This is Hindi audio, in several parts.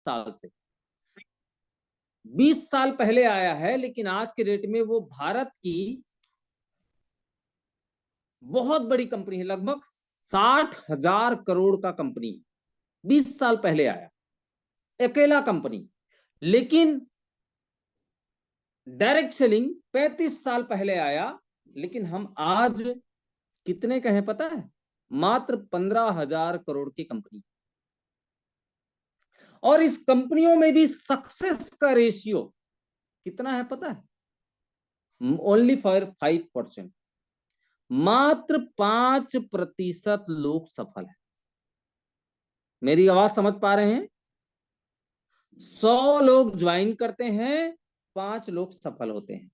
साल से, 20 साल पहले आया है, लेकिन आज के रेट में वो भारत की बहुत बड़ी कंपनी है, लगभग 60,000 करोड़ का कंपनी, 20 साल पहले आया, अकेला कंपनी। लेकिन डायरेक्ट सेलिंग 35 साल पहले आया, लेकिन हम आज कितने का है पता है? मात्र 15,000 करोड़ की कंपनी। और इस कंपनियों में भी सक्सेस का रेशियो कितना है पता है? ओनली फॉर 5%, मात्र 5% लोग सफल है। मेरी आवाज समझ पा रहे हैं? 100 लोग ज्वाइन करते हैं, 5 लोग सफल होते हैं।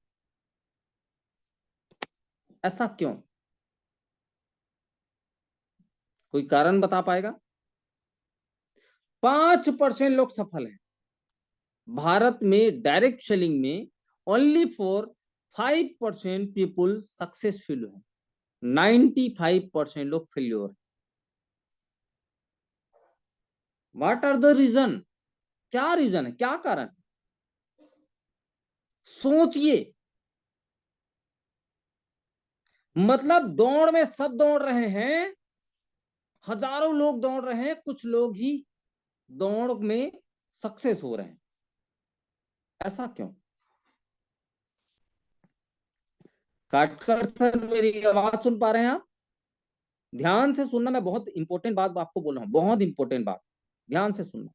ऐसा क्यों? कोई कारण बता पाएगा? 5% लोग सफल हैं भारत में डायरेक्ट सेलिंग में, ओनली फॉर 5% पीपुल सक्सेसफुल है, 95% लोग failure. What are the reason? क्या रीजन है, क्या कारण? सोचिए। मतलब दौड़ में सब दौड़ रहे हैं, हजारों लोग दौड़ रहे हैं, कुछ लोग ही दौड़ में सक्सेस हो रहे हैं। ऐसा क्यों? काटकर सर मेरी आवाज सुन पा रहे हैं आप? ध्यान से सुनना, मैं बहुत इंपॉर्टेंट बात आपको बोल रहा हूं, बहुत इंपॉर्टेंट बात, ध्यान से सुनना।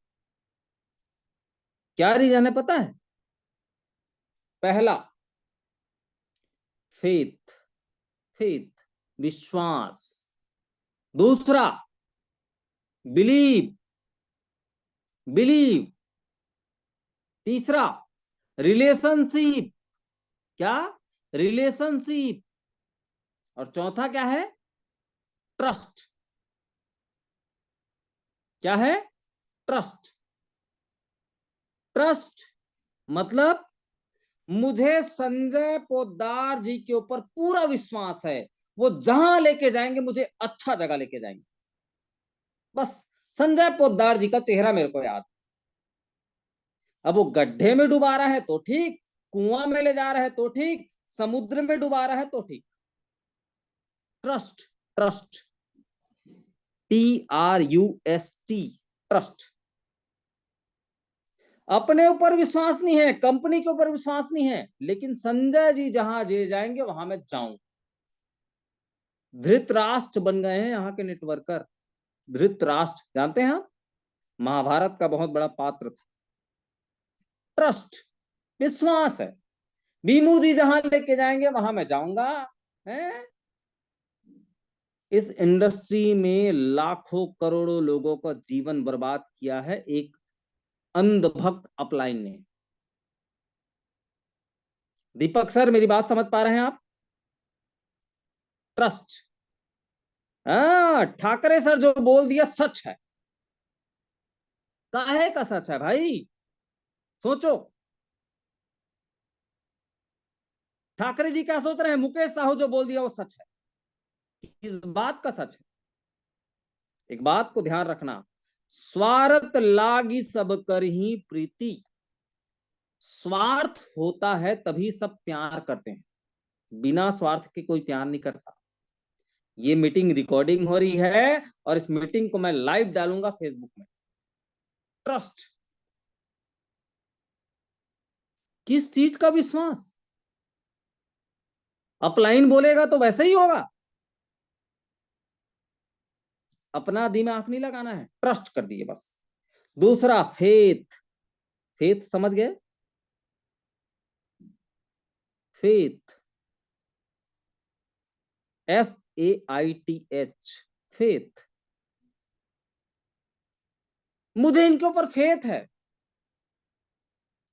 क्या रीजन है पता है? पहला, फेथ, फेथ, विश्वास। दूसरा, बिलीव, बिलीव। तीसरा, रिलेशनशिप। क्या? रिलेशनशिप। और चौथा क्या है? ट्रस्ट। क्या है? ट्रस्ट। ट्रस्ट मतलब मुझे संजय पोद्दार जी के ऊपर पूरा विश्वास है, वो जहां लेके जाएंगे मुझे अच्छा जगह लेके जाएंगे। बस संजय पोद्दार जी का चेहरा मेरे को याद। अब वो गड्ढे में डुबा रहा है तो ठीक, कुआं में ले जा रहा है तो ठीक, समुद्र में डुबा रहा है तो ठीक। Trust, trust, TRUST, trust. अपने ऊपर विश्वास नहीं है, कंपनी के ऊपर विश्वास नहीं है, लेकिन संजय जी जहां जे जाएंगे वहां मैं जाऊं। धृतराष्ट्र बन गए हैं यहाँ के नेटवर्कर। धृतराष्ट्र जानते हैं आप? महाभारत का बहुत बड़ा पात्र था। ट्रस्ट, विश्वास है। भीमू जी जहां लेके जाएंगे वहां मैं जाऊंगा। है? इस इंडस्ट्री में लाखों करोड़ों लोगों का जीवन बर्बाद किया है एक अंधभक्त अपलाइन ने। दीपक सर मेरी बात समझ पा रहे हैं आप? ट्रस्ट। हाँ, ठाकरे सर जो बोल दिया सच है। काहे का सच है भाई? सोचो। ठाकरे जी क्या सोच रहे हैं? मुकेश साहू जो बोल दिया वो सच है। इस बात का सच है। एक बात को ध्यान रखना, स्वार्थ लागी सब कर ही प्रीति। स्वार्थ होता है तभी सब प्यार करते हैं, बिना स्वार्थ के कोई प्यार नहीं करता। ये मीटिंग रिकॉर्डिंग हो रही है और इस मीटिंग को मैं लाइव डालूंगा फेसबुक में। ट्रस्ट, किस चीज का विश्वास? अपलाइन बोलेगा तो वैसे ही होगा। अपना दिमाग नहीं लगाना है, ट्रस्ट कर दिए बस। दूसरा, फेथ। फेथ समझ गए? Faith, FAITH, faith. मुझे इनके ऊपर फेथ है।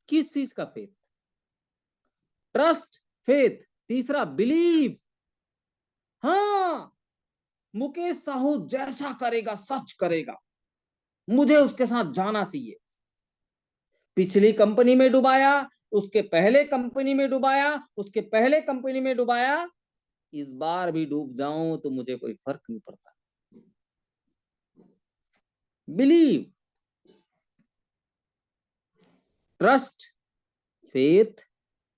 किस चीज का फेथ? Trust, faith. तीसरा, बिलीव। हाँ, मुकेश साहू जैसा करेगा सच करेगा, मुझे उसके साथ जाना चाहिए। पिछली कंपनी में डुबाया, उसके पहले कंपनी में डुबाया, उसके पहले कंपनी में डुबाया, इस बार भी डूब जाऊं तो मुझे कोई फर्क नहीं पड़ता। बिलीव। Trust, faith,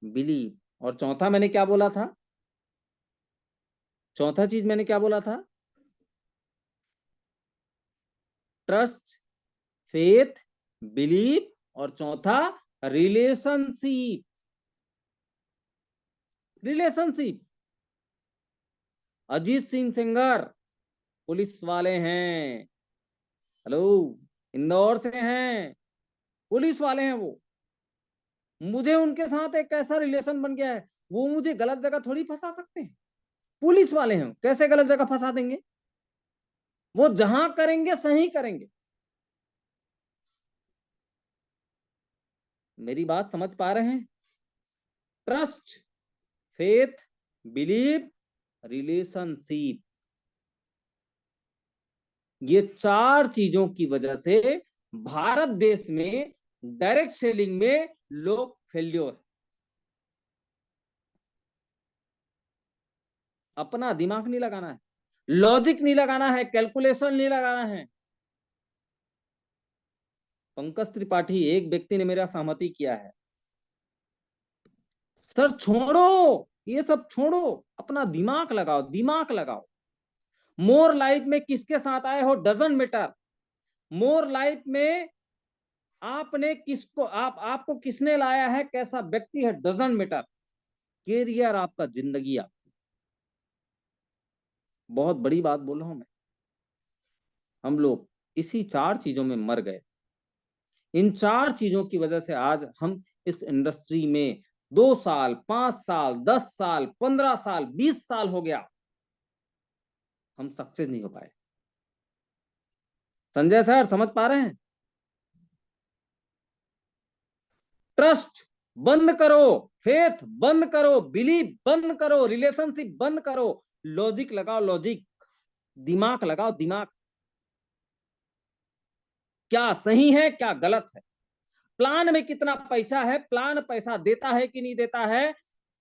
believe. और चौथा मैंने क्या बोला था? चौथा चीज मैंने क्या बोला था? ट्रस्ट, फेथ, बिलीव, और चौथा relationship. Relationship. Ajit Singh Sengar police वाले हैं, हेलो, इंदौर से हैं, पुलिस वाले हैं वो। मुझे उनके साथ एक ऐसा रिलेशन बन गया है, वो मुझे गलत जगह थोड़ी फंसा सकते हैं। पुलिस वाले हैं, कैसे गलत जगह फंसा देंगे? वो जहां करेंगे सही करेंगे। मेरी बात समझ पा रहे हैं? ट्रस्ट, फेथ, बिलीव, रिलेशनशिप, ये चार चीजों की वजह से भारत देश में डायरेक्ट सेलिंग में लोग फेल्योर। अपना दिमाग नहीं लगाना है, लॉजिक नहीं लगाना है, कैलकुलेशन नहीं लगाना है। पंकज त्रिपाठी एक व्यक्ति ने मेरा सहमति किया है, सर छोड़ो ये सब छोड़ो, अपना दिमाग लगाओ, दिमाग लगाओ। मोर लाइफ में किसके साथ आए हो डजंट मैटर। मोर लाइफ में आपने किसको, आपको किसने लाया है, कैसा व्यक्ति है, डजंट मैटर। कैरियर आपका, जिंदगी आप। बहुत बड़ी बात बोल रहा हूं मैं। हम लोग इसी चार चीजों में मर गए। इन चार चीजों की वजह से आज हम इस इंडस्ट्री में 2 साल, 5 साल, 10 साल, 15 साल, 20 साल हो गया, हम सक्सेस नहीं हो पाए। संजय सर समझ पा रहे हैं? ट्रस्ट बंद करो, फेथ बंद करो, बिलीव बंद करो, रिलेशनशिप बंद करो। लॉजिक लगाओ, लॉजिक, दिमाग लगाओ, दिमाग। क्या सही है, क्या गलत है, प्लान में कितना पैसा है, प्लान पैसा देता है कि नहीं देता है,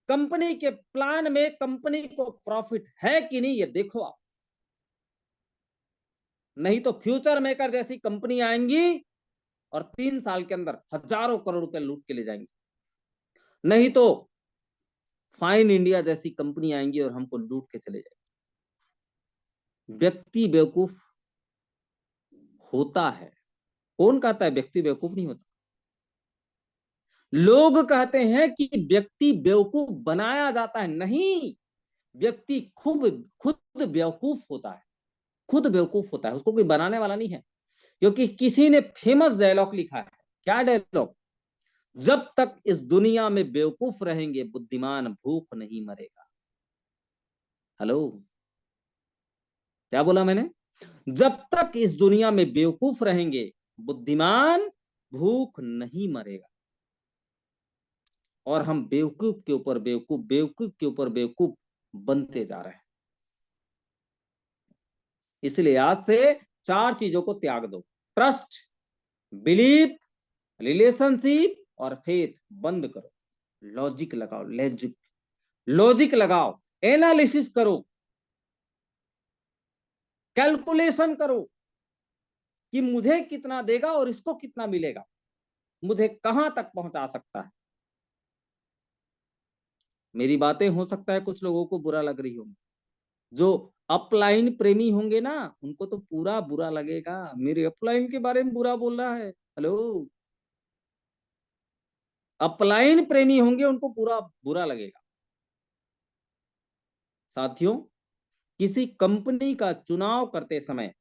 कंपनी के प्लान में कंपनी को प्रॉफिट है कि नहीं, ये देखो आप। नहीं तो फ्यूचर मेकर जैसी कंपनी आएंगी और 3 साल के अंदर हजारों करोड़ रुपए लूट के ले जाएंगे। नहीं तो फाइन इंडिया जैसी कंपनी आएंगी और हमको लूट के चले जाएंगे। व्यक्ति बेवकूफ होता है, कौन कहता है व्यक्ति बेवकूफ नहीं होता? लोग कहते हैं कि व्यक्ति बेवकूफ बनाया जाता है, नहीं, व्यक्ति खुद खुद बेवकूफ होता है, खुद बेवकूफ होता है, उसको कोई बनाने वाला नहीं है। क्योंकि किसी ने फेमस डायलॉग लिखा है, क्या डायलॉग? जब तक इस दुनिया में बेवकूफ रहेंगे बुद्धिमान भूख नहीं मरेगा। हेलो, क्या बोला मैंने? जब तक इस दुनिया में बेवकूफ रहेंगे बुद्धिमान भूख नहीं मरेगा। और हम बेवकूफ के ऊपर बेवकूफ, बेवकूफ के ऊपर बेवकूफ बनते जा रहे हैं। इसलिए आज से चार चीजों को त्याग दो। ट्रस्ट, बिलीफ, रिलेशनशिप और फेथ बंद करो। लॉजिक लगाओ, लॉजिक, लॉजिक लगाओ, एनालिसिस करो, कैलकुलेशन करो कि मुझे कितना देगा और इसको कितना मिलेगा, मुझे कहां तक पहुंचा सकता है। मेरी बातें हो सकता है कुछ लोगों को बुरा लग रही होंगी, जो अपलाइन प्रेमी होंगे ना, उनको तो पूरा बुरा लगेगा, मेरे अपलाइन के बारे में बुरा बोल रहा है। हेलो, अपलाइन प्रेमी होंगे उनको पूरा बुरा लगेगा। साथियों, किसी कंपनी का चुनाव करते समय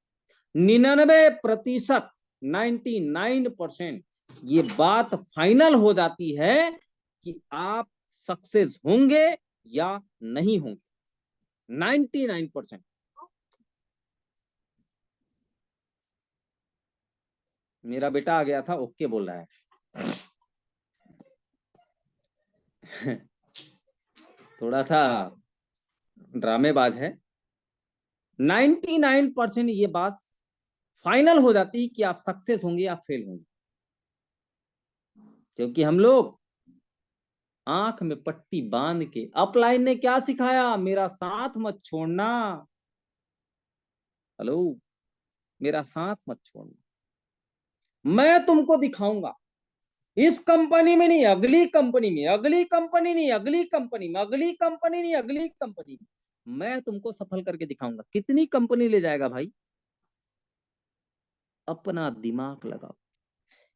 99%, 99% ये बात फाइनल हो जाती है कि आप सक्सेस होंगे या नहीं होंगे। 99%। मेरा बेटा आ गया था, ओके बोल रहा है। थोड़ा सा ड्रामेबाज है। 99% ये बात फाइनल हो जाती है कि आप सक्सेस होंगे या फेल होंगे। क्योंकि हम लोग आंख में पट्टी बांध के, अपलाइन ने क्या सिखाया, मेरा साथ मत छोड़ना। हेलो, मेरा साथ मत छोड़ना, मैं तुमको दिखाऊंगा, इस कंपनी में नहीं, अगली कंपनी में, अगली कंपनी नहीं, अगली कंपनी में, अगली कंपनी नहीं, अगली कंपनी में मैं तुमको सफल करके दिखाऊंगा। कितनी कंपनी ले जाएगा भाई? अपना दिमाग लगाओ।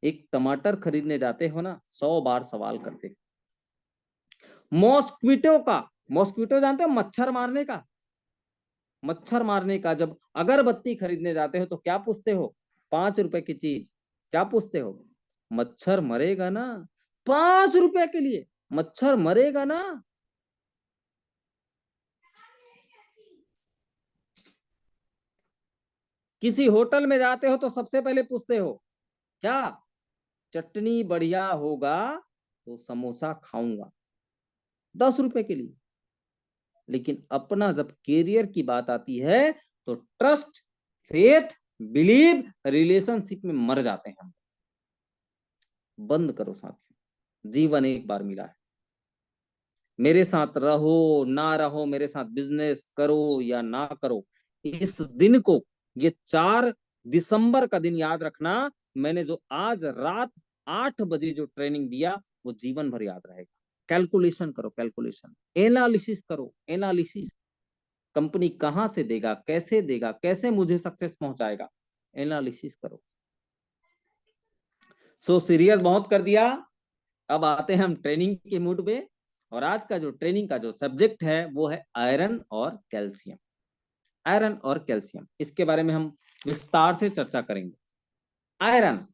एक टमाटर खरीदने जाते हो ना, 100 बार सवाल करते। मॉस्क्विटो का, मॉस्क्विटो जानते हो, मच्छर मारने का, मच्छर मारने का जब अगरबत्ती खरीदने जाते हो तो क्या पूछते हो? 5 रुपए की चीज क्या पूछते हो? मच्छर मरेगा ना? 5 रुपए के लिए मच्छर मरेगा ना? किसी होटल में जाते हो तो सबसे पहले पूछते हो क्या? चटनी बढ़िया होगा तो समोसा खाऊंगा, 10 रुपए के लिए। लेकिन अपना जब कैरियर की बात आती है तो ट्रस्ट, फेथ, बिलीव, रिलेशनशिप में मर जाते हैं हम। बंद करो साथियों, जीवन एक बार मिला है। मेरे साथ रहो ना रहो, मेरे साथ बिजनेस करो या ना करो, इस दिन को, ये 4 दिसंबर का दिन याद रखना। मैंने जो आज रात 8 बजे जो ट्रेनिंग दिया वो जीवन भर याद रहेगा। कैलकुलेशन करो, कैलकुलेशन, एनालिसिस करो, एनालिसिस। कंपनी कहां से देगा, कैसे देगा, कैसे मुझे सक्सेस पहुंचाएगा, एनालिसिस करो। सो सीरियस बहुत कर दिया। अब आते हैं हम ट्रेनिंग के मूड पे। और आज का जो ट्रेनिंग का जो सब्जेक्ट है वो है आयरन और कैल्शियम। आयरन और कैल्शियम, इसके बारे में हम विस्तार से चर्चा करेंगे। आयरन,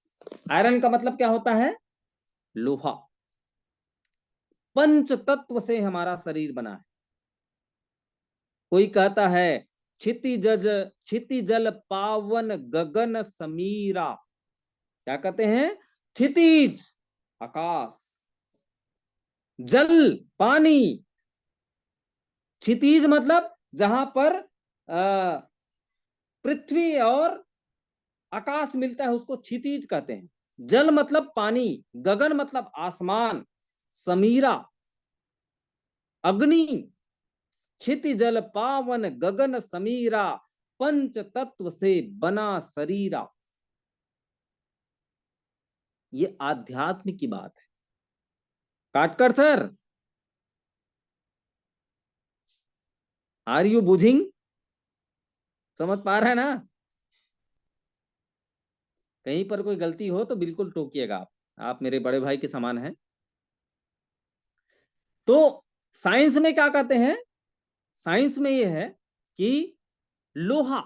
आयरन का मतलब क्या होता है? लोहा। पंच तत्व से हमारा शरीर बना है। कोई कहता है क्षितिजल, क्षितिजल पावन गगन समीरा। क्या कहते हैं? क्षितिज आकाश, जल पानी। क्षितिज मतलब जहां पर पृथ्वी और आकाश मिलता है उसको क्षितिज कहते हैं। जल मतलब पानी, गगन मतलब आसमान, समीरा अग्नि, क्षितिजल पावन गगन समीरा, पंच तत्व से बना शरीरा। ये आध्यात्म की बात है। काटकर सर, आर यू बुझिंग? समझ पा रहे हैं ना? कहीं पर कोई गलती हो तो बिल्कुल टोकिएगा। आप मेरे बड़े भाई के समान हैं। तो साइंस में क्या कहते हैं? साइंस में ये है कि लोहा,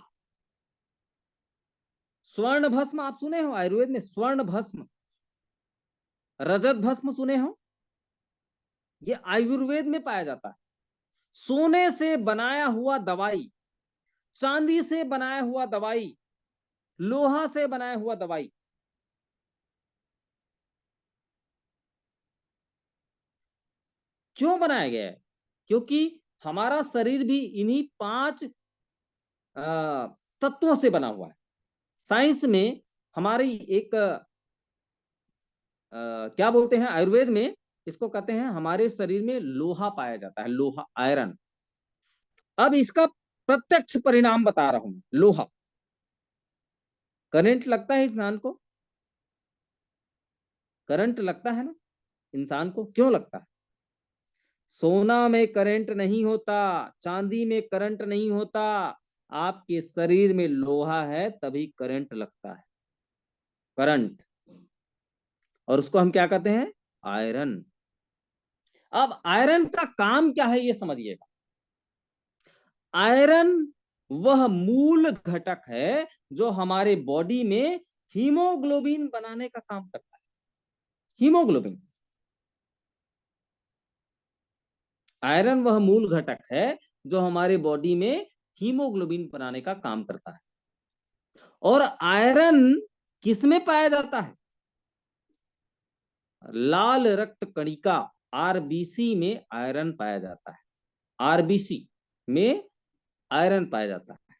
स्वर्ण भस्म आप सुने हो आयुर्वेद में? स्वर्ण भस्म, रजत भस्म सुने हो? ये आयुर्वेद में पाया जाता है। सोने से बनाया हुआ दवाई, चांदी से बनाया हुआ दवाई, लोहा से बनाया हुआ दवाई। क्यों बनाया गया है? क्योंकि हमारा शरीर भी इन्हीं 5 तत्वों से बना हुआ है। साइंस में हमारी एक क्या बोलते हैं, आयुर्वेद में इसको कहते हैं, हमारे शरीर में लोहा पाया जाता है, लोहा, आयरन। अब इसका प्रत्यक्ष परिणाम बता रहा हूं। लोहा, करंट लगता है इंसान को, करंट लगता है ना इंसान को, क्यों लगता है? सोना में करंट नहीं होता, चांदी में करंट नहीं होता, आपके शरीर में लोहा है तभी करंट लगता है, करंट। और उसको हम क्या कहते हैं? आयरन। अब आयरन का काम क्या है ये समझिएगा। आयरन वह मूल घटक है जो हमारे बॉडी में हीमोग्लोबिन बनाने का काम करता है। हीमोग्लोबिन, आयरन वह मूल घटक है जो हमारे बॉडी में हीमोग्लोबिन बनाने का काम करता है। और आयरन किस में पाया जाता है? लाल रक्त कणिका, आरबीसी में आयरन पाया जाता है। आरबीसी में आयरन पाया जाता है।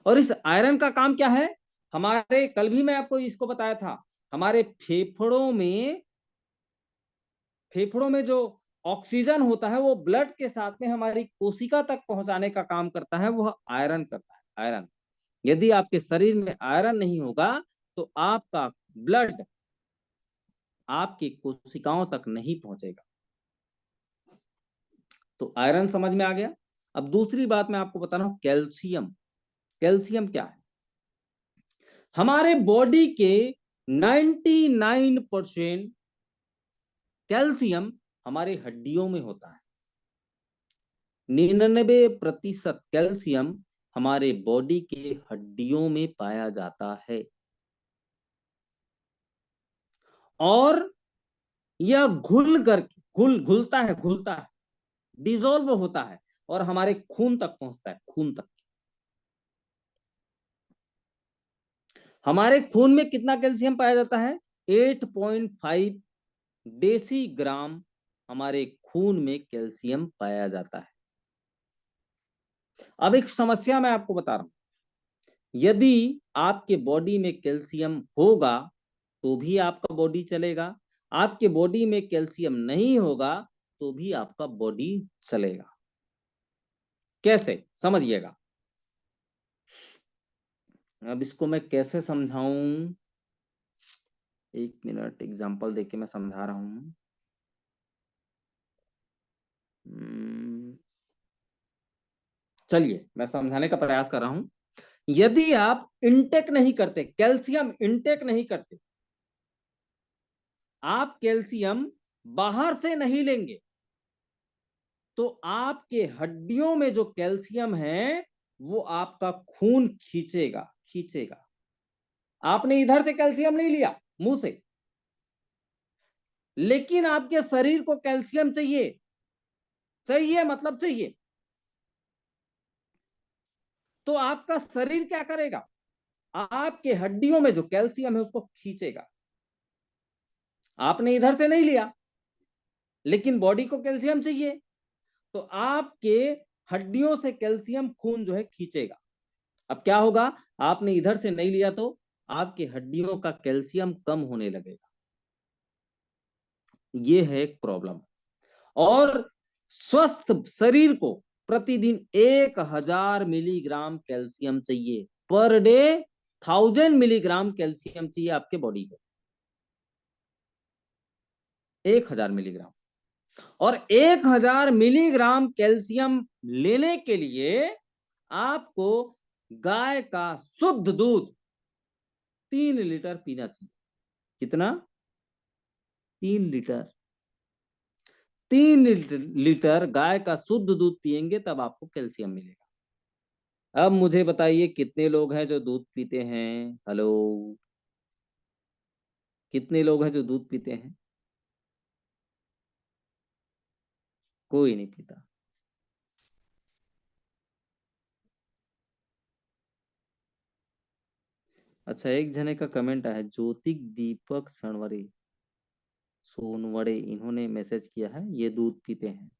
और इस आयरन का काम क्या है? हमारे, कल भी मैं आपको इसको बताया था, हमारे फेफड़ों में, फेफड़ों में जो ऑक्सीजन होता है वो ब्लड के साथ में हमारी कोशिका तक पहुंचाने का काम करता है, वह आयरन करता है, आयरन। यदि आपके शरीर में आयरन नहीं होगा तो आपका ब्लड, आपकी कोशिकाओं तक नहीं पहुंचेगा। तो आयरन समझ में आ गया। अब दूसरी बात मैं आपको बता रहा हूं, कैल्शियम। कैल्शियम क्या है? हमारे बॉडी के 99% कैल्शियम हमारे हड्डियों में होता है। 99% कैल्शियम हमारे बॉडी के हड्डियों में पाया जाता है, और यह घुलता है, डिजोल्व होता है, और हमारे खून तक पहुंचता है, खून तक। हमारे खून में कितना कैल्शियम पाया जाता है? 8.5 डेसीग्राम हमारे खून में कैल्शियम पाया जाता है। अब एक समस्या मैं आपको बता रहा हूं, यदि आपके बॉडी में कैल्शियम होगा तो भी आपका बॉडी चलेगा, आपके बॉडी में कैल्शियम नहीं होगा तो भी आपका बॉडी चलेगा। कैसे? समझिएगा। अब इसको मैं कैसे समझाऊं, एक मिनट, एग्जांपल देके मैं समझा रहा हूं। चलिए मैं समझाने का प्रयास कर रहा हूं। यदि आप इंटेक नहीं करते, कैल्शियम इंटेक नहीं करते, आप कैल्शियम बाहर से नहीं लेंगे, तो आपके हड्डियों में जो कैल्शियम है वो आपका खून खींचेगा, खींचेगा। आपने इधर से कैल्शियम नहीं लिया मुंह से, लेकिन आपके शरीर को कैल्शियम चाहिए, चाहिए मतलब चाहिए, तो आपका शरीर क्या करेगा? आपके हड्डियों में जो कैल्शियम है उसको खींचेगा। आपने इधर से नहीं लिया, लेकिन बॉडी को कैल्शियम चाहिए, तो आपके हड्डियों से कैल्शियम खून जो है खींचेगा। अब क्या होगा? आपने इधर से नहीं लिया तो आपके हड्डियों का कैल्शियम कम होने लगेगा। ये है एक प्रॉब्लम। और स्वस्थ शरीर को प्रतिदिन 1000 मिलीग्राम कैल्शियम चाहिए पर डे। 1000 मिलीग्राम कैल्शियम चाहिए आपके बॉडी को, 1000 मिलीग्राम। और 1000 मिलीग्राम कैल्शियम लेने के लिए आपको गाय का शुद्ध दूध 3 लीटर पीना चाहिए। कितना? 3 लीटर। 3 लीटर गाय का शुद्ध दूध पिएंगे तब आपको कैल्शियम मिलेगा। अब मुझे बताइए कितने लोग हैं जो दूध पीते हैं? हेलो, कितने लोग हैं जो दूध पीते हैं? कोई नहीं पीता। अच्छा, एक जने का कमेंट आया है, ज्योतिक दीपक सणवरे सोनवड़े, इन्होंने मैसेज किया है, ये दूध पीते हैं।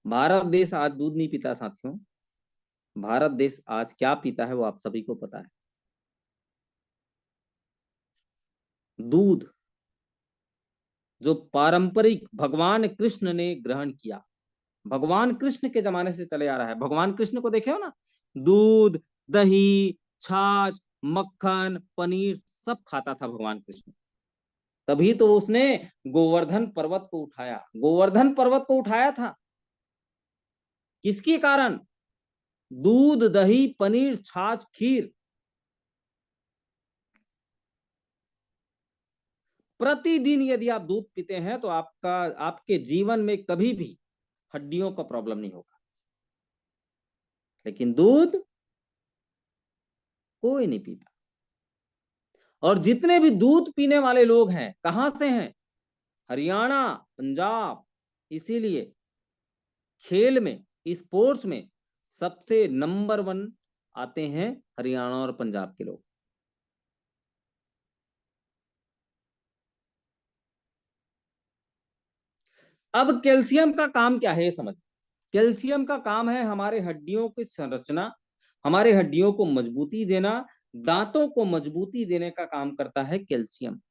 भारत देश आज दूध नहीं पीता साथियों। भारत देश आज क्या पीता है वो आप सभी को पता है। दूध जो पारंपरिक भगवान कृष्ण ने ग्रहण किया, भगवान कृष्ण के जमाने से चले आ रहा है। भगवान कृष्ण को देखे हो ना, दूध, दही, छाछ, मक्खन, पनीर सब खाता था भगवान कृष्ण। तभी तो उसने गोवर्धन पर्वत को उठाया, गोवर्धन पर्वत को उठाया था किसके कारण? दूध, दही, पनीर, छाछ, खीर। प्रतिदिन यदि आप दूध पीते हैं तो आपके जीवन में कभी भी हड्डियों का प्रॉब्लम नहीं होगा। लेकिन दूध कोई नहीं पीता। और जितने भी दूध पीने वाले लोग हैं कहां से हैं? हरियाणा, पंजाब। इसीलिए खेल में, स्पोर्ट्स में सबसे नंबर 1 आते हैं हरियाणा और पंजाब के लोग। अब कैल्शियम का काम क्या है ये समझ। कैल्शियम का काम है हमारे हड्डियों की संरचना, हमारे हड्डियों को मजबूती देना, दांतों को मजबूती देने का काम करता है कैल्शियम।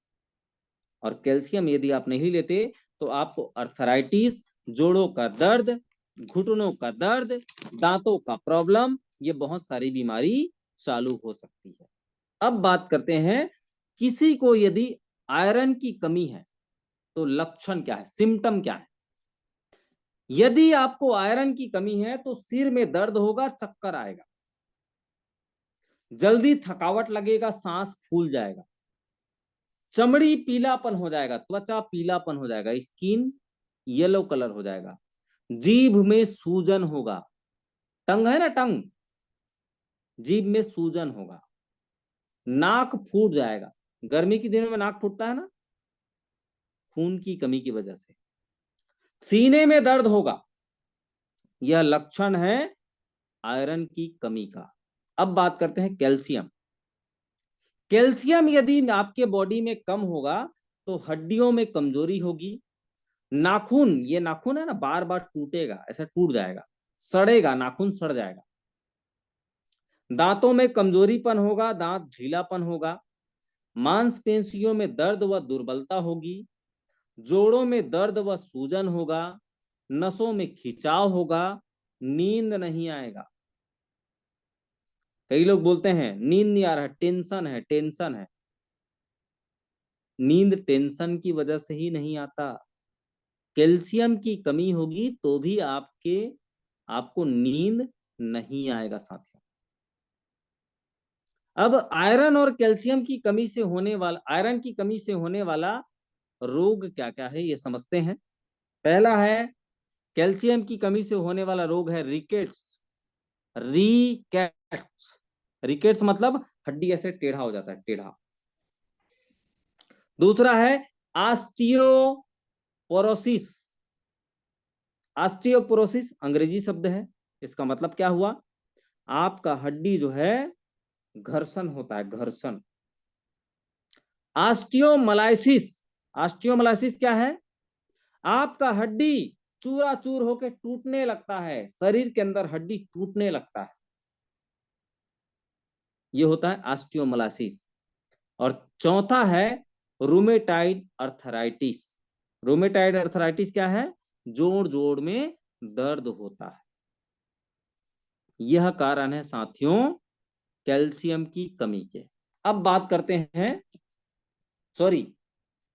और कैल्शियम यदि आप नहीं लेते तो आपको अर्थराइटिस, जोड़ों का दर्द, घुटनों का दर्द, दांतों का प्रॉब्लम, ये बहुत सारी बीमारी चालू हो सकती है। अब बात करते हैं, किसी को यदि आयरन की कमी है तो लक्षण क्या है, सिम्टम क्या है। यदि आपको आयरन की कमी है तो सिर में दर्द होगा, चक्कर आएगा, जल्दी थकावट लगेगा, सांस फूल जाएगा, चमड़ी पीलापन हो जाएगा, त्वचा पीलापन हो जाएगा, स्किन येलो कलर हो जाएगा, जीभ में सूजन होगा, टंग है ना, टंग, जीभ में सूजन होगा, नाक फूट जाएगा, गर्मी के दिनों में नाक फूटता है ना, खून की कमी की वजह से, सीने में दर्द होगा, यह लक्षण है आयरन की कमी का। अब बात करते हैं कैल्शियम। कैल्शियम यदि आपके बॉडी में कम होगा तो हड्डियों में कमजोरी होगी, नाखून, ये नाखून है ना, बार बार टूटेगा, ऐसा टूट जाएगा, सड़ेगा, नाखून सड़ जाएगा, दांतों में कमजोरीपन होगा, दांत ढीलापन होगा, मांसपेशियों में दर्द व दुर्बलता होगी, जोड़ों में दर्द व सूजन होगा, नसों में खिंचाव होगा, नींद नहीं आएगा। कई लोग बोलते हैं नींद नहीं आ रहा, टेंशन है, टेंशन है। नींद टेंशन की वजह से ही नहीं आता, कैल्शियम की कमी होगी तो भी आपको नींद नहीं आएगा साथियों। अब आयरन और कैल्शियम की कमी से होने वाला, आयरन की कमी से होने वाला रोग क्या क्या है ये समझते हैं। पहला है, कैल्शियम की कमी से होने वाला रोग है रिकेट्स। रिकेट्स, रिकेट्स मतलब हड्डी ऐसे टेढ़ा हो जाता है, टेढ़ा। दूसरा है ऑस्टियोपोरोसिस। ऑस्टियोपोरोसिस अंग्रेजी शब्द है, इसका मतलब क्या हुआ, आपका हड्डी जो है घर्षण होता है, घर्षण। ऑस्टियोमलाइसिस, ऑस्टियोमलाइसिस क्या है, आपका हड्डी चूरा चूर होकर टूटने लगता है, शरीर के अंदर हड्डी टूटने लगता है, ये होता है ऑस्टियोमलाइसिस। और चौथा है रूमेटाइड अर्थराइटिस। रूमेटाइड अर्थराइटिस क्या है, जोड़ जोड़ में दर्द होता है। यह कारण है साथियों कैल्शियम की कमी के। अब बात करते हैं, सॉरी,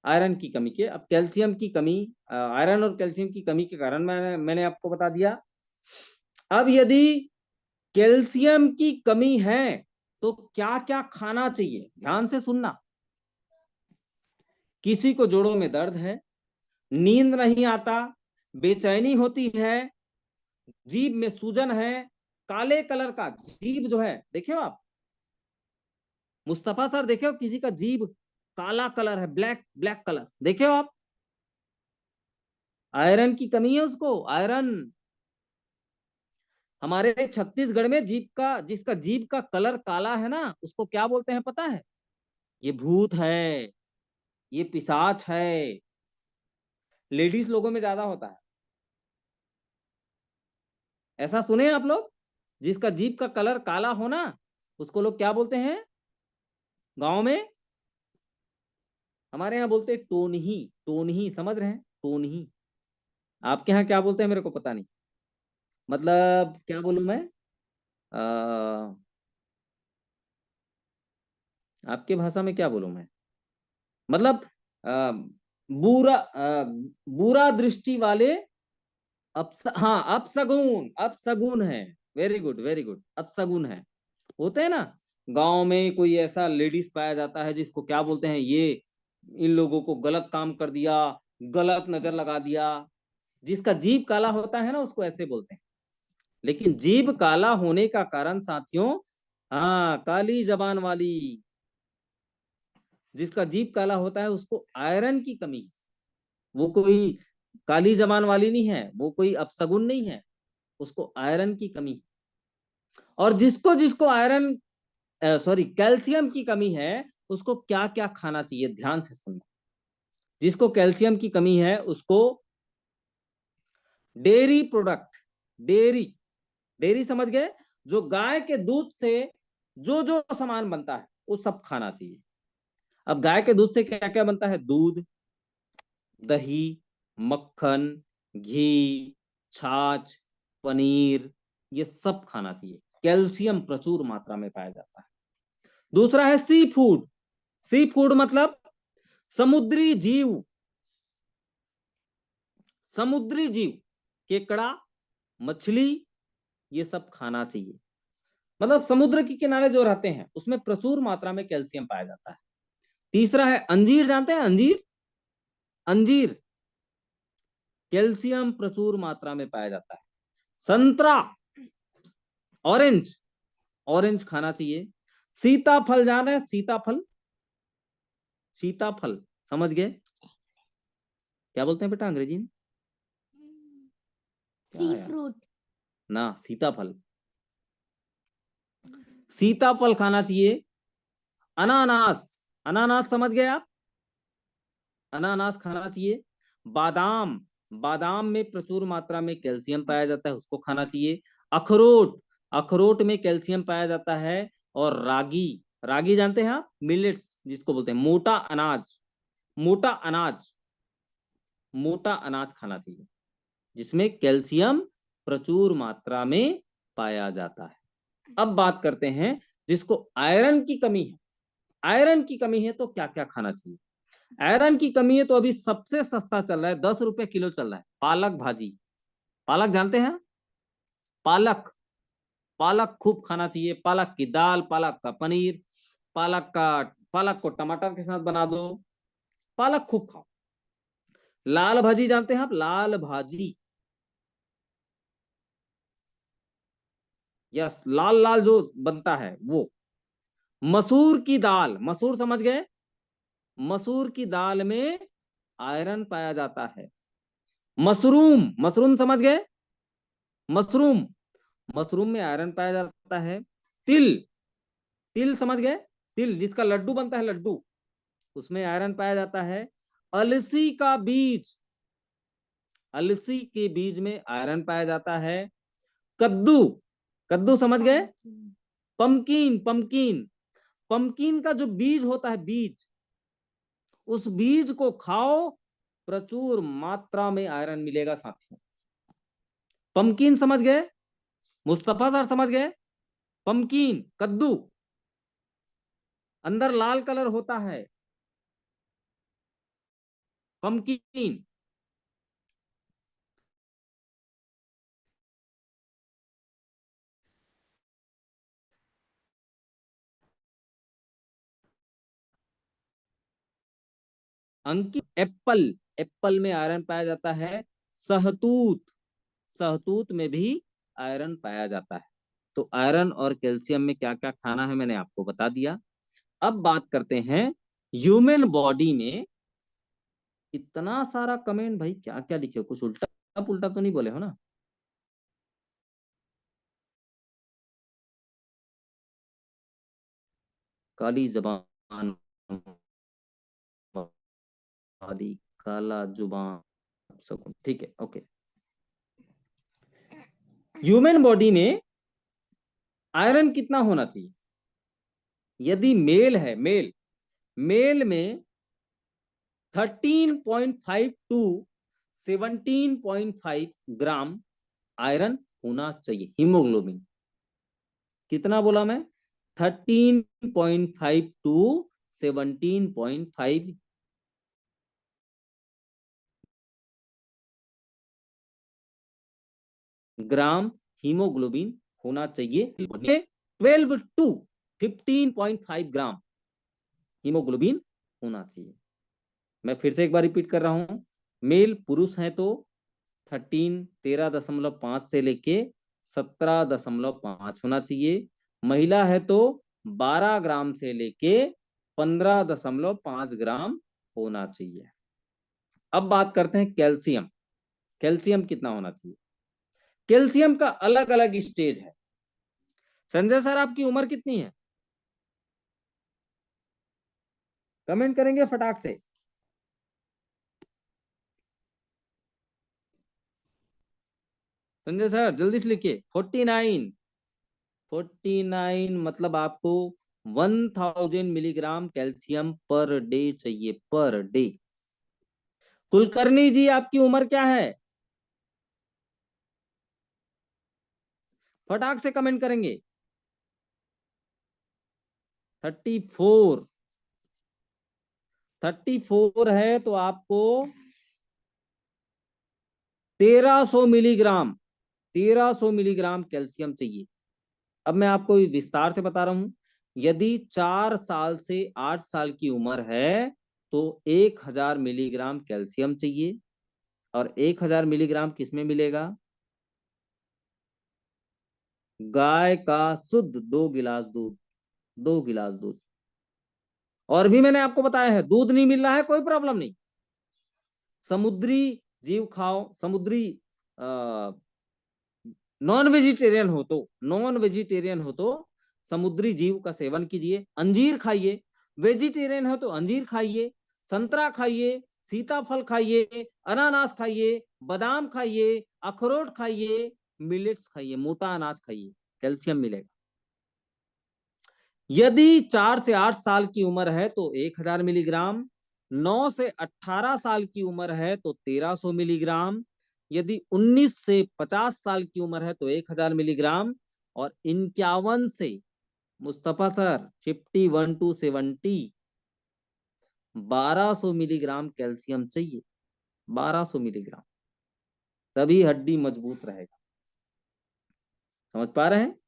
आयरन की कमी के। अब कैल्शियम की कमी, आयरन और कैल्शियम की कमी के कारण मैंने आपको बता दिया। अब यदि कैल्शियम की कमी है तो क्या क्या खाना चाहिए, ध्यान से सुनना। किसी को जोड़ों में दर्द है, नींद नहीं आता, बेचैनी होती है, जीभ में सूजन है, काले कलर का जीभ जो है, देखे हो आप मुस्तफा सर, देखे हो किसी का जीभ काला कलर है, ब्लैक ब्लैक कलर, देखे हो आप, आयरन की कमी है उसको, आयरन। हमारे छत्तीसगढ़ में जीभ का, जिसका जीभ का कलर काला है ना, उसको क्या बोलते हैं पता है, ये भूत है, ये पिशाच है। लेडीज लोगों में ज्यादा होता है, ऐसा सुने आप लोग, जिसका जीभ का कलर काला हो ना, उसको लोग क्या बोलते हैं गांव में, हमारे यहाँ बोलते हैं टोनही। टोनही समझ रहे हैं, टोनही। आपके यहाँ क्या बोलते हैं मेरे को पता नहीं, मतलब क्या बोलूं मैं, आपके भाषा में क्या बोलूं मैं, मतलब आ, बुरा दृष्टि वाले, हाँ, अपसगुन, अपसगुन है। वेरी गुड, वेरी गुड, अपसगुन है। होते हैं ना, गांव में कोई ऐसा लेडीज पाया जाता है जिसको क्या बोलते हैं, ये इन लोगों को गलत काम कर दिया, गलत नजर लगा दिया। जिसका जीभ काला होता है ना, उसको ऐसे बोलते हैं। लेकिन जीभ काला होने का कारण साथियों, हाँ, काली जबान वाली, जिसका जीभ काला होता है उसको आयरन की कमी, वो कोई काली जबान वाली नहीं है, वो कोई अपसगुन नहीं है, उसको आयरन की कमी। और जिसको जिसको आयरन, सॉरी, कैल्शियम की कमी है, उसको क्या क्या खाना चाहिए, ध्यान से सुनना। जिसको कैल्शियम की कमी है उसको डेयरी प्रोडक्ट, डेयरी, डेयरी समझ गए, जो गाय के दूध से जो जो सामान बनता है वो सब खाना चाहिए। अब गाय के दूध से क्या क्या बनता है, दूध, दही, मक्खन, घी, छाछ, पनीर, ये सब खाना चाहिए, कैल्शियम प्रचुर मात्रा में पाया जाता है। दूसरा है सी फूड। सी फूड मतलब समुद्री जीव, समुद्री जीव, केकड़ा, मछली, ये सब खाना चाहिए। मतलब समुद्र के किनारे जो रहते हैं उसमें प्रचुर मात्रा में कैल्शियम पाया जाता है। तीसरा है अंजीर, जानते हैं अंजीर? अंजीर, कैल्शियम प्रचुर मात्रा में पाया जाता है। संतरा, ऑरेंज, ऑरेंज खाना चाहिए। सीताफल, जान रहे हैं सीताफल? सीताफल समझ गए? क्या बोलते हैं बेटा अंग्रेजी में? सी फ्रूट। ना, सीताफल, सीताफल खाना चाहिए। अनानास, अनानास समझ गए आप? अनानास खाना चाहिए। बादाम, बादाम में प्रचुर मात्रा में कैल्शियम पाया जाता है, उसको खाना चाहिए। अखरोट, अखरोट में कैल्शियम पाया जाता है। और रागी, रागी जानते हैं आप? मिलेट्स जिसको बोलते हैं, मोटा अनाज, मोटा अनाज, मोटा अनाज खाना चाहिए जिसमें कैल्शियम प्रचुर मात्रा में पाया जाता है। अब बात करते हैं जिसको आयरन की कमी है। आयरन की कमी है तो क्या क्या खाना चाहिए? आयरन की कमी है तो अभी सबसे सस्ता चल रहा है, 10 रुपए किलो चल रहा है, पालक भाजी। पालक जानते हैं? पालक, पालक खूब खाना चाहिए। पालक की दाल, पालक का पनीर, पालक का, पालक को टमाटर के साथ बना दो, पालक खूब खाओ। लाल भाजी जानते हैं आप? लाल भाजी, यस, लाल लाल जो बनता है वो। मसूर की दाल, मसूर समझ गए? मसूर की दाल में आयरन पाया जाता है। मशरूम, मशरूम समझ गए? मशरूम, मशरूम में आयरन पाया जाता है। तिल, तिल समझ गए? तिल जिसका लड्डू बनता है, लड्डू, उसमें आयरन पाया जाता है। अलसी का बीज, अलसी के बीज में आयरन पाया जाता है। कद्दू, कद्दू समझ गए? पंपकिन, पंपकिन, पंपकिन का जो बीज होता है, बीज, उस बीज को खाओ, प्रचुर मात्रा में आयरन मिलेगा साथियों। पंपकिन समझ गए? मुस्तफा सर समझ गए? पंपकिन, कद्दू, अंदर लाल कलर होता है, पंपकिन। अंकित, एप्पल, एप्पल में आयरन पाया जाता है। सहतूत, सहतूत में भी आयरन पाया जाता है। तो आयरन और कैल्शियम में क्या क्या खाना है मैंने आपको बता दिया। अब बात करते हैं ह्यूमन बॉडी में। इतना सारा कमेंट भाई, क्या क्या लिखे हो? कुछ उल्टा पुल्टा तो नहीं बोले हो ना? काली जबान वाली, काला जुबान शकुन, ठीक है, ओके। ह्यूमन बॉडी में आयरन कितना होना चाहिए? यदि मेल है, मेल, मेल में 13.5 टू 17.5 ग्राम आयरन होना चाहिए। हीमोग्लोबिन कितना बोला मैं? 13.5 टू 17.5 ग्राम हीमोग्लोबिन होना चाहिए। 12 टू 15.5 ग्राम हीमोग्लोबिन होना चाहिए। मैं फिर से एक बार रिपीट कर रहा हूं। मेल पुरुष है तो 13.5 से लेके 17.5 होना चाहिए। महिला है तो 12 ग्राम से लेके 15.5 ग्राम होना चाहिए। अब बात करते हैं कैल्शियम। कैल्शियम कितना होना चाहिए? कैल्शियम का अलग अलग स्टेज है। संजय सर आपकी उम्र कितनी है? कमेंट करेंगे फटाक से। संजय सर जल्दी से लिखिए। 49, 49 मतलब आपको 1000 मिलीग्राम कैल्शियम पर डे चाहिए, पर डे। कुलकर्णी जी आपकी उम्र क्या है? फटाक से कमेंट करेंगे। 34 34 है तो आपको 1300 मिलीग्राम कैल्शियम चाहिए। अब मैं आपको विस्तार से बता रहा हूं। यदि 4 साल से 8 साल की उम्र है तो 1000 मिलीग्राम कैल्शियम चाहिए। और 1000 मिलीग्राम किसमें मिलेगा? गाय का शुद्ध 2 गिलास दूध, 2 गिलास दूध। और भी मैंने आपको बताया है, दूध नहीं मिल रहा है कोई प्रॉब्लम नहीं, समुद्री जीव खाओ, समुद्री नॉन वेजिटेरियन हो तो समुद्री जीव का सेवन कीजिए, अंजीर खाइए। वेजिटेरियन हो तो अंजीर खाइए, संतरा खाइए, सीताफल खाइए, अनानास खाइए, बादाम खाइए, अखरोट खाइए, मिलेट्स खाइए, मोटा अनाज खाइए, कैल्शियम मिलेगा। यदि 4 से 8 साल की उम्र है तो 1000 मिलीग्राम, 9 से 18 साल की उम्र है तो 1300 मिलीग्राम, यदि 19 से 50 साल की उम्र है तो 1000 मिलीग्राम, और 51 से Mustafa sir 51 to 70 1200 milligram calcium चाहिए, 1200 मिलीग्राम, तभी हड्डी मजबूत रहेगा। समझ पा रहे हैं?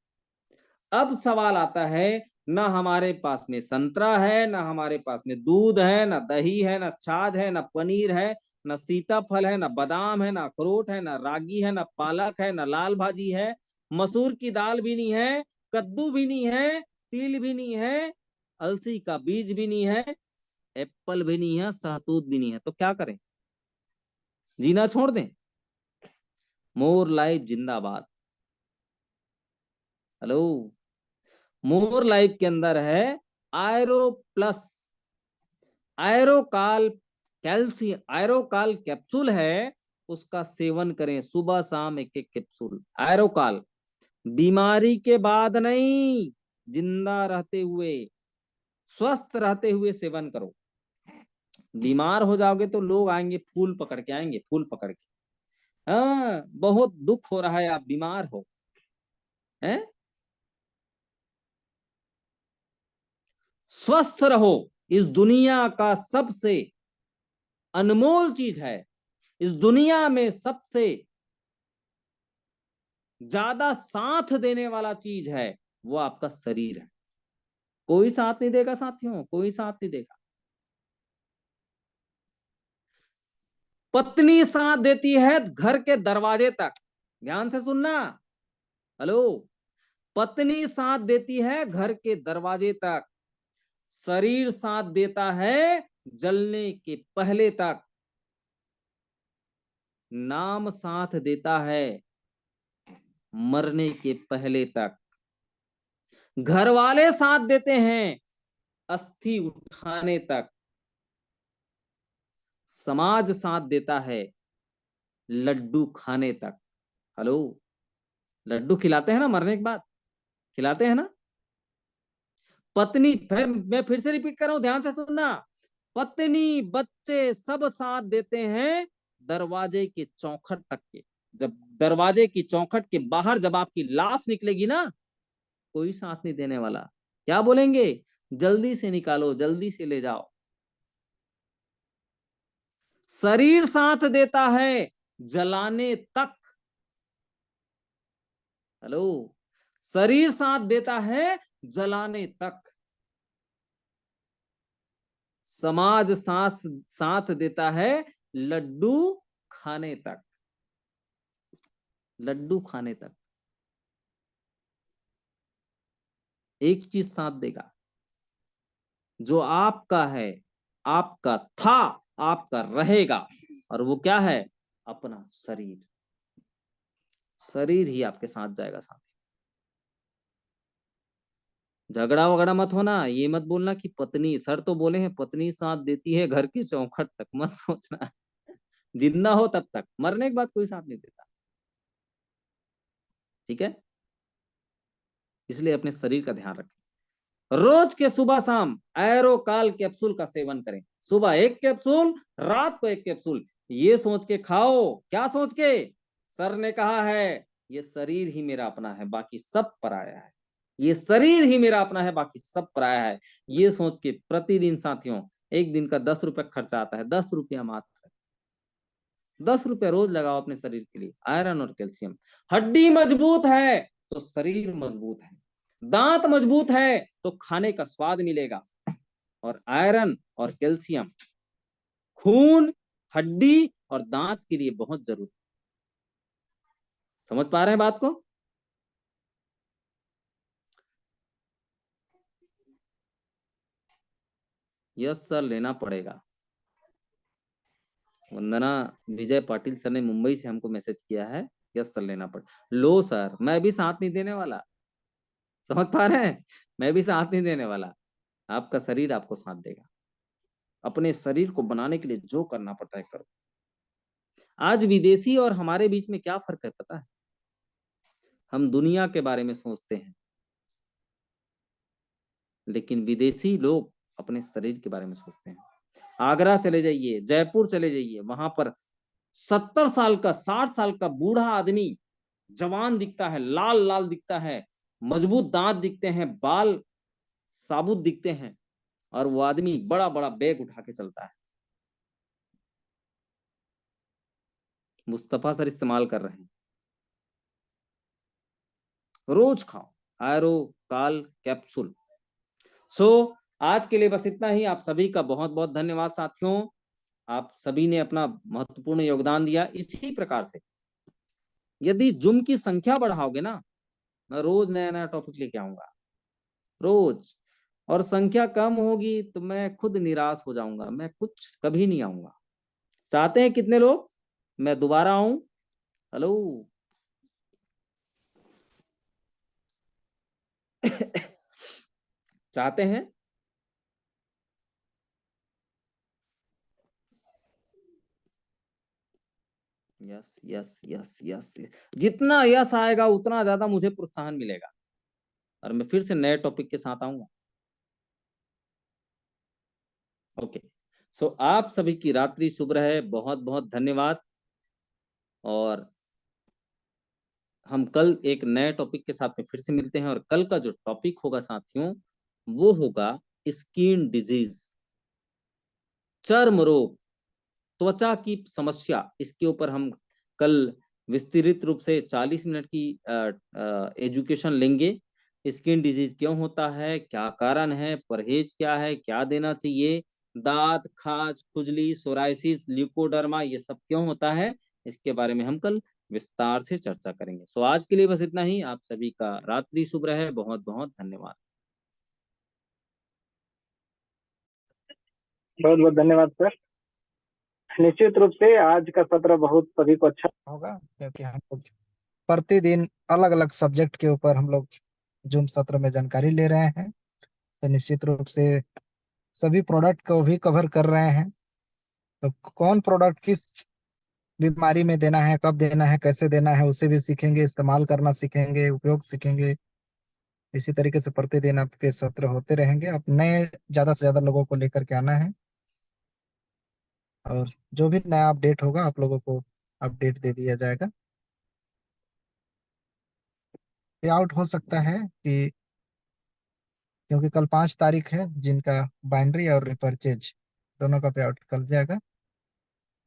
अब सवाल आता है, ना हमारे पास में संतरा है, ना हमारे पास में दूध है, ना दही है, ना छाछ है, ना पनीर है, ना सीताफल है, ना बादाम है, ना अखरोट है, ना रागी है, ना पालक है, ना लाल भाजी है, मसूर की दाल भी नहीं है, कद्दू भी नहीं है, तिल भी नहीं है, अलसी का बीज भी नहीं है, एप्पल भी नहीं है, सहतूत भी नहीं है, तो क्या करें? जीना छोड़ दें? मोर लाइफ जिंदाबाद। हेलो, मोर लाइफ के अंदर है आयरो प्लस, आयरोकाल कैल्शियम, आयरोकाल कैप्सूल है, उसका सेवन करें सुबह शाम एक एक कैप्सूल आयरोकाल। बीमारी के बाद नहीं, जिंदा रहते हुए, स्वस्थ रहते हुए सेवन करो। बीमार हो जाओगे तो लोग आएंगे, फूल पकड़ के आएंगे, फूल पकड़ के, हाँ बहुत दुख हो रहा है, आप बीमार हो हैं, स्वस्थ रहो। इस दुनिया का सबसे अनमोल चीज है, इस दुनिया में सबसे ज्यादा साथ देने वाला चीज है, वो आपका शरीर है। कोई साथ नहीं देगा साथियों, कोई साथ नहीं देगा। पत्नी साथ देती है घर के दरवाजे तक, ध्यान से सुनना। हेलो, पत्नी साथ देती है घर के दरवाजे तक, शरीर साथ देता है जलने के पहले तक, नाम साथ देता है मरने के पहले तक, घर वाले साथ देते हैं अस्थि उठाने तक, समाज साथ देता है लड्डू खाने तक। हेलो, लड्डू खिलाते हैं ना मरने के बाद, खिलाते हैं ना। पत्नी, फिर मैं फिर से रिपीट कर रहा हूं, ध्यान से सुनना। पत्नी बच्चे सब साथ देते हैं दरवाजे के चौखट तक के, जब दरवाजे की चौखट के बाहर जब आपकी लाश निकलेगी ना, कोई साथ नहीं देने वाला। क्या बोलेंगे? जल्दी से निकालो, जल्दी से ले जाओ। शरीर साथ देता है जलाने तक। हेलो, शरीर साथ देता है जलाने तक, समाज साथ साथ देता है लड्डू खाने तक, लड्डू खाने तक। एक चीज साथ देगा जो आपका है, आपका था, आपका रहेगा, और वो क्या है? अपना शरीर। शरीर ही आपके साथ जाएगा साथ। झगड़ा वगड़ा मत होना, ये मत बोलना कि पत्नी, सर तो बोले हैं पत्नी साथ देती है घर की चौखट तक, मत सोचना। जिंदा हो तब तक, मरने के बाद कोई साथ नहीं देता। ठीक है, इसलिए अपने शरीर का ध्यान रखें। रोज के सुबह शाम एरोकाल कैप्सूल का सेवन करें, सुबह एक कैप्सूल, रात को एक कैप्सूल। ये सोच के खाओ, क्या सोच के? सर ने कहा है ये शरीर ही मेरा अपना है, बाकी सब पराया है। ये शरीर ही मेरा अपना है, बाकी सब पराया है। ये सोच के प्रतिदिन साथियों, एक दिन का 10 रुपया खर्चा आता है, 10 रुपया मात्र, 10 रुपया रोज लगाओ अपने शरीर के लिए। आयरन और कैल्शियम, हड्डी मजबूत है तो शरीर मजबूत है, दांत मजबूत है तो खाने का स्वाद मिलेगा। और आयरन और कैल्शियम खून, हड्डी और दांत के लिए बहुत जरूरी। समझ पा रहे हैं बात को? यस सर, लेना पड़ेगा। वंदना विजय पाटिल सर ने मुंबई से हमको मैसेज किया है, यस सर लेना पड़े। लो सर, मैं भी साथ नहीं देने वाला। समझ पा रहे हैं? मैं भी साथ नहीं देने वाला। आपका शरीर आपको साथ देगा। अपने शरीर को बनाने के लिए जो करना पड़ता है करो। आज विदेशी और हमारे बीच में क्या फर्क है पता है? हम दुनिया के बारे में सोचते हैं, लेकिन विदेशी लोग अपने शरीर के बारे में सोचते हैं। आगरा चले जाइए, जयपुर चले जाइए, वहां पर 70 साल का, 60 साल का बूढ़ा आदमी जवान दिखता है, लाल लाल दिखता है, मजबूत दांत दिखते हैं, बाल साबुत दिखते हैं, और वो आदमी बड़ा बड़ा बैग उठा के चलता है। मुस्तफा सर इस्तेमाल कर रहे हैं। रोज खाओ आयरो काल कैप्सूल। सो आज के लिए बस इतना ही। आप सभी का बहुत बहुत धन्यवाद साथियों। आप सभी ने अपना महत्वपूर्ण योगदान दिया। इसी प्रकार से यदि जुम की संख्या बढ़ाओगे ना, मैं रोज नया नया टॉपिक लेके आऊंगा, रोज। और संख्या कम होगी तो मैं खुद निराश हो जाऊंगा, मैं कुछ कभी नहीं आऊंगा। चाहते हैं कितने लोग मैं दोबारा आऊं? हेलो। चाहते हैं? Yes yes yes yes. जितना यस आएगा उतना ज्यादा मुझे प्रोत्साहन मिलेगा, और मैं फिर से नए टॉपिक के साथ आऊंगा। ओके। सो आप सभी की रात्रि शुभ रहे, बहुत बहुत धन्यवाद। और हम कल एक नए टॉपिक के साथ में फिर से मिलते हैं। और कल का जो टॉपिक होगा साथियों, वो होगा स्किन डिजीज, चर्म रोग, त्वचा की समस्या। इसके ऊपर हम कल विस्तृत रूप से 40 मिनट की एजुकेशन लेंगे। स्किन डिजीज क्यों होता है, क्या कारण है, परहेज क्या है, क्या देना चाहिए, दांत, खाज, खुजली, सोराइसिस, ल्यूकोडर्मा, ये सब क्यों होता है, इसके बारे में हम कल विस्तार से चर्चा करेंगे। सो आज के लिए बस इतना ही। आप सभी का रात्रि शुभ रहे, बहुत बहुत धन्यवाद। बहुत बहुत धन्यवाद सर। निश्चित रूप से आज का सत्र बहुत सभी को अच्छा होगा, क्योंकि हम लोग प्रतिदिन अलग अलग सब्जेक्ट के ऊपर हम लोग जूम सत्र में जानकारी ले रहे हैं। तो निश्चित रूप से सभी प्रोडक्ट को भी कवर कर रहे हैं। तो कौन प्रोडक्ट किस बीमारी में देना है, कब देना है, कैसे देना है, उसे भी सीखेंगे, इस्तेमाल करना सीखेंगे, उपयोग सीखेंगे। इसी तरीके से प्रतिदिन आपके सत्र होते रहेंगे। आप नए ज्यादा से ज्यादा लोगों को लेकर के आना है, और जो भी नया अपडेट होगा आप लोगों को अपडेट दे दिया जाएगा। पे आउट हो सकता है कि, क्योंकि कल 5 तारीख है, जिनका बाइनरी और रिपर्चेज दोनों का पे आउट कल जाएगा।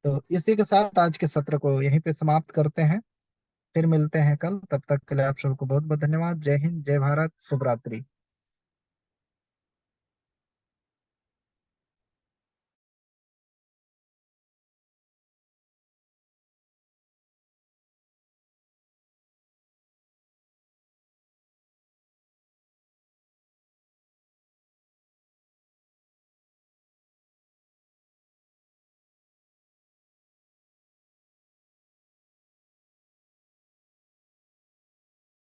तो इसी के साथ आज के सत्र को यहीं पे समाप्त करते हैं। फिर मिलते हैं कल। तब तक के लिए आप सबको बहुत बहुत धन्यवाद। जय हिंद, जय भारत, शुभ रात्रि।